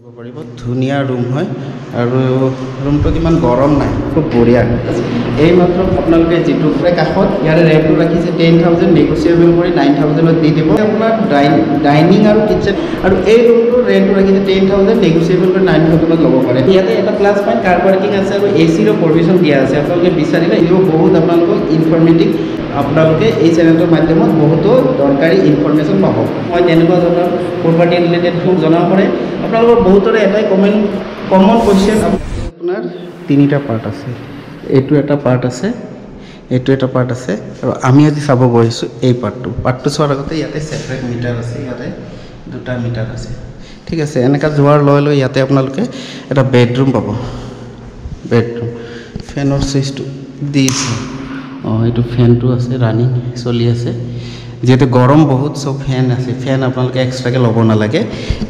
পাৰিব ধুনীয়া ৰুম হয় আৰু ৰুমটো কিমান গৰম নাই খুব বঢ়িয়া এই মাত্ৰ আপোনালোকে যেটো কাষত ইয়াৰে ৰেটটো ৰাখিছে 10000 নেগোচিয়েবল কৰি 9000ত দি দিব আপোনাৰ ডাইনিং আৰু কিচেন আৰু এই ৰুমটো ৰেটটো ৰাখিছে 10000 নেগোচিয়েবল কৰি 9000ত ল'ব পাৰে ইয়াতে এটা প্লাস পইণ্ট কাৰ পাৰ্কিং আছে আৰু এচিৰ পাৰমিশন দিয়া আছে আপোনালোকে বিচাৰিলে ইও বহুত আপোনালোকক ইনফৰমেটিভ আপোনালোকে এই চেনেলটোৰ মাধ্যমত বহুতো দৰকাৰী ইনফৰমেশ্যন পাব মই তেনেকুৱা ধৰণৰ প্ৰপাৰ্টি ৰিলেটেড মোক জনাব পাৰে আপোনালোকৰ বহুতৰে এটাই কমন কোৱেশ্চন আপোনাৰ তিনিটা পাৰ্ট আছে এইটো এটা পাৰ্ট আছে এইটো এটা পাৰ্ট আছে আৰু আমি আজি চাব গৈছো এই পাৰ্টটো চোৱাৰ আগতে ইয়াতে সেপাৰেট মিটাৰ আছে ইয়াতে দুটা মিটাৰ আছে ঠিক আছে এনেকা জোৱাৰ লৈ ইয়াতে আপোনালোকে এটা বেডৰুম পাব বেডৰুম ফেনৰ সুইচটো দিছে এইটো ফেনটো আছে ৰানিং চলি আছে যেতে গৰম বহুত সব ফেন আছে ফেন আপোনালোকে এক্সট্ৰাকে ল'ব নালাগে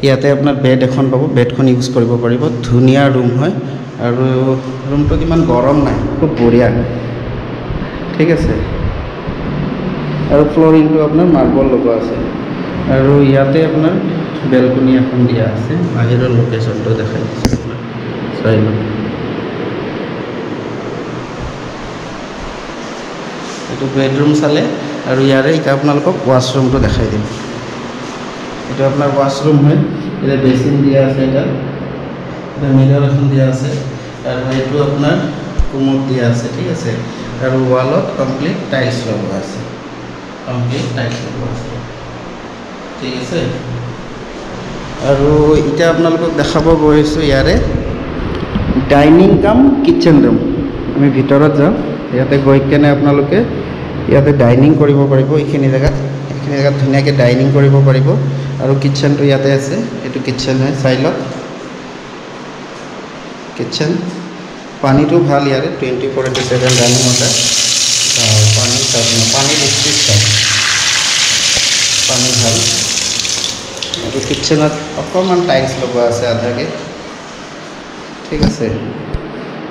ইয়াতে আপোনাৰ বেড এখন পাব বেডখন ইউজ কৰিব পাৰিব ধুনীয়া ৰুম হয় আৰু ৰুমটো কিমান গৰম নাই খুব বঢ়িয়া ঠিক আছে আৰু ফ্লোৰিংটো আপোনাৰ মাৰ্বল লগোৱা আছে আৰু ইয়াতে আপোনাৰ বেলকনি এখন দিয়া আছে বাহিৰৰ লোকেশনটো দেখাই দিছে আপোনাৰ চাই লওক এইটো বেডৰুম চালে আৰু ইয়াৰে এটা আপোনালোকক ওয়াশৰুমটো দেখাই দিম এটা আপোনাৰ ওয়াশৰুম হয় এটা বেসিন দিয়া আছে এটা মিৰৰ এখন দিয়া আছে আৰু এইটো আপোনাৰ কুমুদ দিয়া আছে ঠিক আছে আৰু ওয়ালত কমপ্লিট টাইলছ লগোৱা আছে ঠিক আছে আৰু এটা আপোনালোকক দেখাব গৈছো ইয়াৰে ডাইনিং কাম কিচেন ৰুম আমি ভিতৰত যাম ইয়াতে গৈ কেনে আপোনালোকে ইয়াতে ডাইনিং কৰিব পাৰিব এইখিনি জায়গাত ধুনীয়াকৈ ডাইনিং কৰিব পাৰিব আৰু কিচেনটো ইয়াতে আছে এইটো কিচেন হয় চাইলক কিচেন পানীটো ভাল ইয়াৰে 24/7 ৰানিং আছে পানী ডিস্ট্ৰিক্ট পানী ভাল আৰু কিচেনত অকণমান টাইলছ লগোৱা আছে আধাকে ঠিক আছে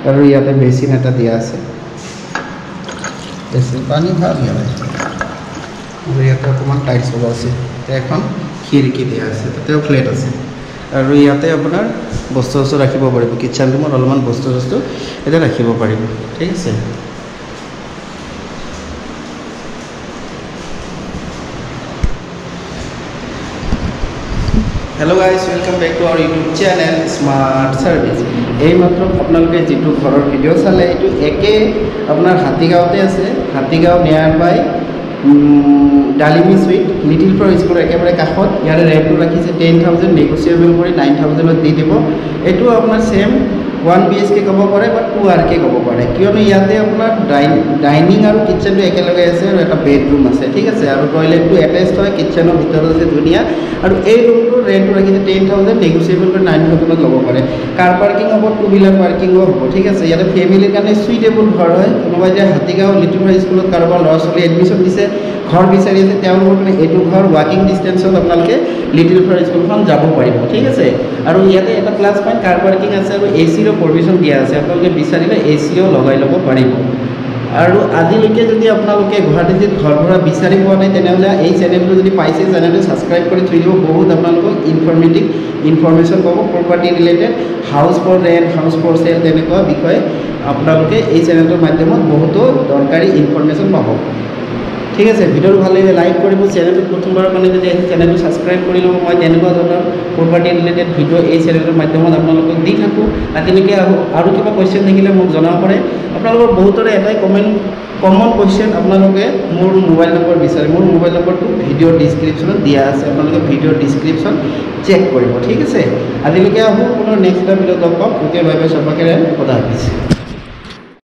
আৰু ইয়াতে বেসিন এটা দিয়া আছে পানী ভাল ইয়াতে আৰু ইয়াতে অকণমান টাইলছ লগোৱা আছে এখন খিৰিকী দিয়া আছে তাতেও ফ্লেট আছে আৰু ইয়াতে আপোনাৰ বস্তু ৰাখিব পাৰিব কিচেন ৰুমত অলপমান বস্তু এটা ৰাখিব পাৰিব ঠিক আছে hello guys welcome back to our YouTube channel smart service এই মাত্ৰ আপোনালোকে যেটো ঘৰৰ ভিডিও চালে এটো একে আপোনাৰ হাতীগাঁওতে আছে হাতীগাঁও নিয়াৰ বাই ডালিমি সুইট লিটিল ফ্লাৱাৰ স্কুলৰ একেবাৰে কাষত ইয়াৰে ৰেটটো ৰাখিছে 10000 নেগোচিয়েবল কৰি 9000ত দি দিব এটো আপোনাৰ সেম 1 BHK ক'ব পাৰে বা 2 RK ক'ব পাৰে কিয়নো ইয়াতে আপোনাৰ ডাইনিং আৰু কিচেনটো একেলগে আছে আৰু এটা বেডৰুম আছে ঠিক আছে আৰু টয়লেটটো এটাচড হয় কিচেনৰ ভিতৰত আছে ধুনীয়া আৰু এই ৰুমটো ৰেন্ট ৰাখিছে 10000 নেগোচিয়েবল কৰি 9000ত ল'ব পাৰে কাৰ পাৰ্কিং হ'ব টু হুইলাৰ পাৰ্কিংও হ'ব ঠিক আছে ইয়াতে ফ্যামিলিৰ কাৰণে সুইটেবল ঘৰ হয় কোনোবাই যে হাতীগাঁও লিটিল ফ্লাৱাৰ স্কুলত কাৰোবাৰ ল'ৰা-ছোৱালী এডমিশন দিছে ঘৰ বিচাৰি আছে তেওঁলোকৰ কাৰণে এইটো ঘৰ ৱাকিং ডিস্টেন্সত আপোনালোকে লিটিল ফ্লাৱাৰ স্কুলখন যাব পাৰিব ঠিক আছে আৰু ইয়াতে এটা প্লাস পইণ্ট কাৰ পাৰ্কিং আছে আৰু এচিৰ পাৰমিশন দিয়া আছে আপোনালোকে বিচাৰিলে এচিও লগাই ল'ব পাৰিব আৰু আজিলৈকে যদি আপোনালোকে গুৱাহাটীত ঘৰ ভৰা বিচাৰি পোৱা নাই তেনেহ'লে এই চেনেলটো যদি পাইছে চেনেলটো সাবস্ক্ৰাইব কৰি থৈ দিব বহুত আপোনালোকক ইনফৰমেটিভ ইনফৰমেশ্যন পাব property related house for rent house for sale তেনেকুৱা বিষয়ে আপোনালোকে এই চেনেলটোৰ মাধ্যমত বহুতো দৰকাৰী ইনফৰমেশ্যন পাব ঠিক আছে ভিডিওটো ভাল লাগিলে লাইক কৰিব চেনেলটো প্ৰথমবাৰৰ কাৰণে যদি এই চেনেলটো সাবস্ক্ৰাইব কৰি ল'ব মই তেনেকুৱা ধৰণৰ প্ৰপাৰ্টি ৰিলেটেড ভিডিও এই চেনেলৰ মাধ্যমত আপোনালোকক দি থাকোঁ আজিলৈকে আৰু কিবা কোৱেশ্চন থাকিলে মোক জনাব পাৰে আপোনালোকৰ বহুতৰে এটাই কমন কোৱেশ্চন আপোনালোকে মোৰ মোবাইল নম্বৰ বিচাৰে মোৰ মোবাইল নম্বৰটো ভিডিঅ'ৰ ডিছক্ৰিপশ্যনত দিয়া আছে আপোনালোকে ভিডিঅ'ৰ ডিছক্ৰিপশ্যন চেক কৰিব ঠিক আছে আজিলৈকে পুনৰ নেক্সট ভিডিঅ'ত লগ পাম ওকে বাই বাই সবাইকে খোদা হাফেজ